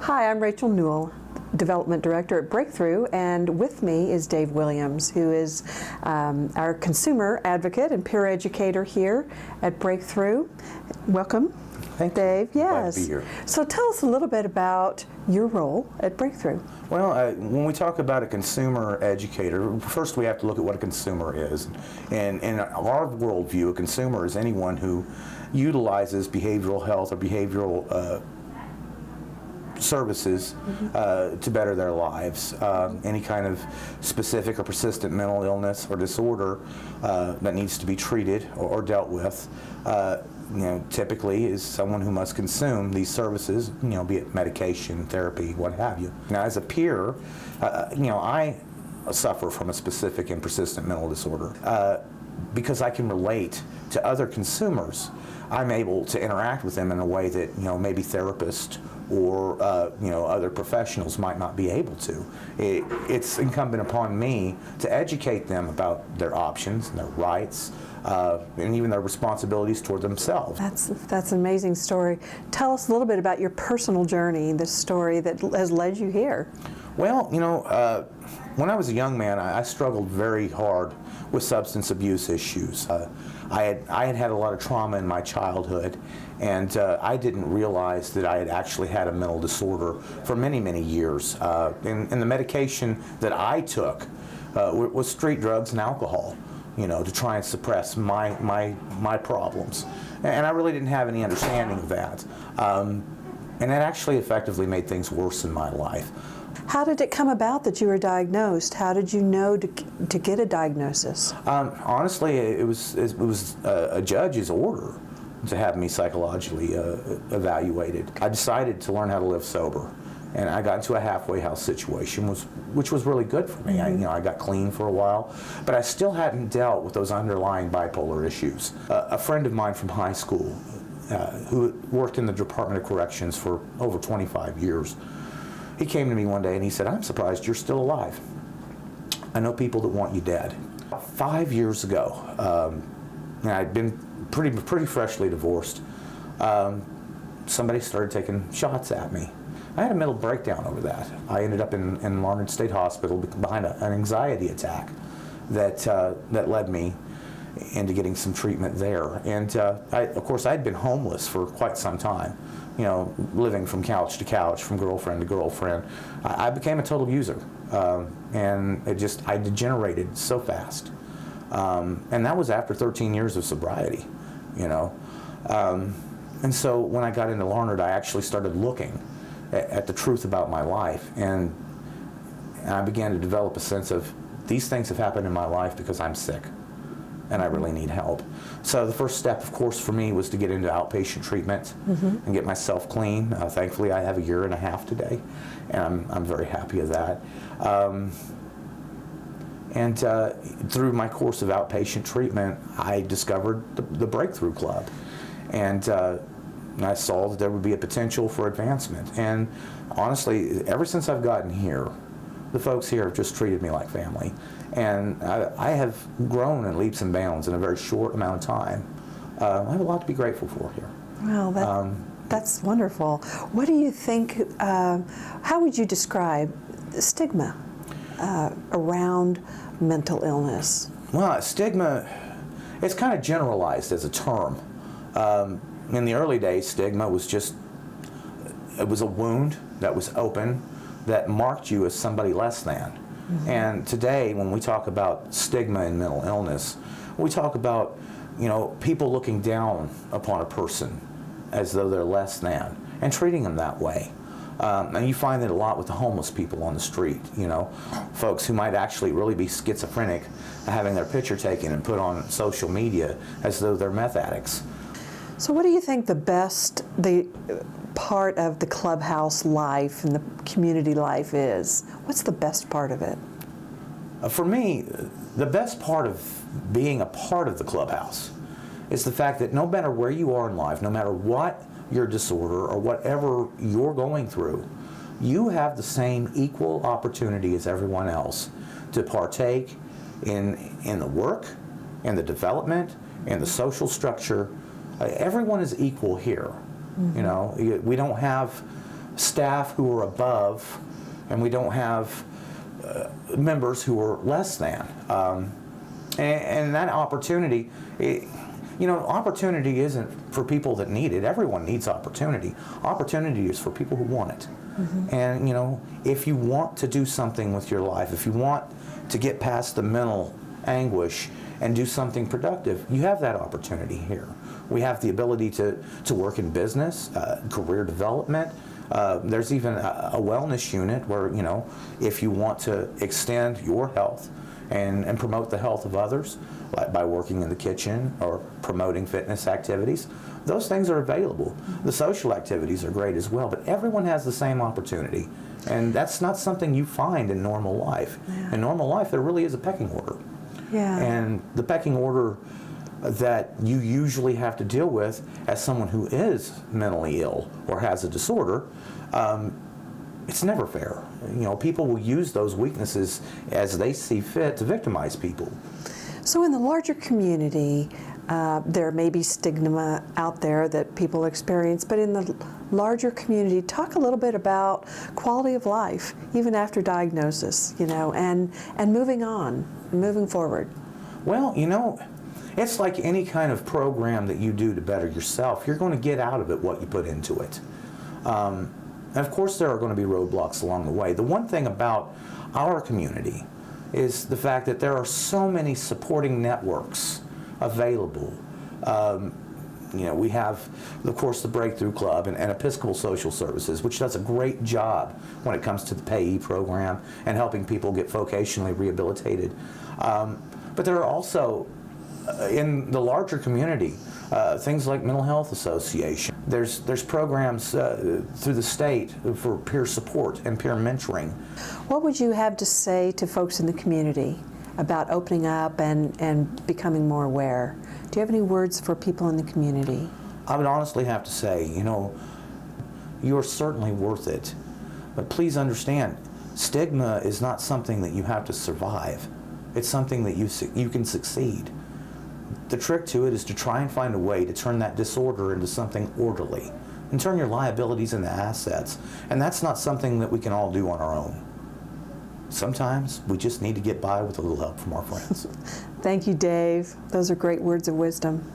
Hi, I'm Rachel Newell, Development Director at Breakthrough, and with me is Dave Williams, who is our consumer advocate and peer educator here at Breakthrough. Welcome. Thank Dave. you. Yes. Glad to be here. So tell us a little bit about your role at Breakthrough. Well, when we talk about a consumer educator, first we have to look at what a consumer is. And in our worldview, a consumer is anyone who utilizes behavioral health or behavioral services to better their lives. Any kind of specific or persistent mental illness or disorder that needs to be treated or dealt with, typically is someone who must consume these services, be it medication, therapy, what have you. Now, as a peer, I suffer from a specific and persistent mental disorder. Because I can relate to other consumers, I'm able to interact with them in a way that, maybe therapists or, other professionals might not be able to. It's incumbent upon me to educate them about their options and their rights, and even their responsibilities toward themselves. That's an amazing story. Tell us a little bit about your personal journey, the story that has led you here. Well, when I was a young man, I struggled very hard with substance abuse issues. I had a lot of trauma in my childhood, and I didn't realize that I had actually had a mental disorder for many, many years. And the medication that I took was street drugs and alcohol, to try and suppress my problems. And I really didn't have any understanding of that. And it actually effectively made things worse in my life. How did it come about that you were diagnosed? How did you know to get a diagnosis? Honestly, it was a judge's order to have me psychologically evaluated. I decided to learn how to live sober, and I got into a halfway house situation, which was really good for me. I got clean for a while, but I still hadn't dealt with those underlying bipolar issues. A friend of mine from high school, who worked in the Department of Corrections for over 25 years, he came to me one day and he said, "I'm surprised you're still alive. I know people that want you dead." 5 years ago, and I'd been pretty freshly divorced, somebody started taking shots at me. I had a mental breakdown over that. I ended up in Larned State Hospital behind an anxiety attack that led me into getting some treatment there. And of course, I'd been homeless for quite some time. Living from couch to couch, from girlfriend to girlfriend. I became a total user, and I degenerated so fast. And that was after 13 years of sobriety, And so when I got into Larned, I actually started looking at the truth about my life, and I began to develop a sense of these things have happened in my life because I'm sick, and I really need help. So the first step, of course, for me was to get into outpatient treatment and get myself clean. Thankfully, I have a year and a half today, and I'm very happy of that. And through my course of outpatient treatment, I discovered the Breakthrough Club, and I saw that there would be a potential for advancement. And honestly, ever since I've gotten here, the folks here have just treated me like family. And I have grown in leaps and bounds in a very short amount of time. I have a lot to be grateful for here. Well, that's wonderful. What do you think, how would you describe stigma around mental illness? Well, stigma, it's kind of generalized as a term. In the early days, stigma was it was a wound that was open that marked you as somebody less than. And today, when we talk about stigma in mental illness, we talk about, people looking down upon a person as though they're less than and treating them that way. And you find that a lot with the homeless people on the street, folks who might actually really be schizophrenic, having their picture taken and put on social media as though they're meth addicts. So what do you think the part of the clubhouse life and the community life is? What's the best part of it? For me, the best part of being a part of the clubhouse is the fact that no matter where you are in life, no matter what your disorder or whatever you're going through, you have the same equal opportunity as everyone else to partake in the work, in the development, in the social structure. Everyone is equal here. Mm-hmm. We don't have staff who are above, and we don't have members who are less than. And that opportunity, opportunity isn't for people that need it. Everyone needs opportunity. Opportunity is for people who want it. Mm-hmm. And, if you want to do something with your life, if you want to get past the mental anguish and do something productive, you have that opportunity here. We have the ability to work in business, career development. There's even a wellness unit where, if you want to extend your health and promote the health of others, like by working in the kitchen or promoting fitness activities, those things are available. The social activities are great as well, but everyone has the same opportunity. And that's not something you find in normal life. Yeah. In normal life, there really is a pecking order. Yeah. And the pecking order that you usually have to deal with as someone who is mentally ill or has a disorder, it's never fair. People will use those weaknesses as they see fit to victimize people. So in the larger community, there may be stigma out there that people experience, but in the larger community, talk a little bit about quality of life, even after diagnosis, and moving on, moving forward. Well, it's like any kind of program that you do to better yourself. You're going to get out of it what you put into it. And of course, there are going to be roadblocks along the way. The one thing about our community is the fact that there are so many supporting networks available. We have, of course, the Breakthrough Club and Episcopal Social Services, which does a great job when it comes to the PAYE program and helping people get vocationally rehabilitated. But there are also, in the larger community, things like Mental Health Association. There's programs through the state for peer support and peer mentoring. What would you have to say to folks in the community about opening up and becoming more aware? Do you have any words for people in the community? I would honestly have to say, you're certainly worth it. But please understand, stigma is not something that you have to survive. It's something that you can succeed. The trick to it is to try and find a way to turn that disorder into something orderly and turn your liabilities into assets. And that's not something that we can all do on our own. Sometimes we just need to get by with a little help from our friends. Thank you, Dave. Those are great words of wisdom.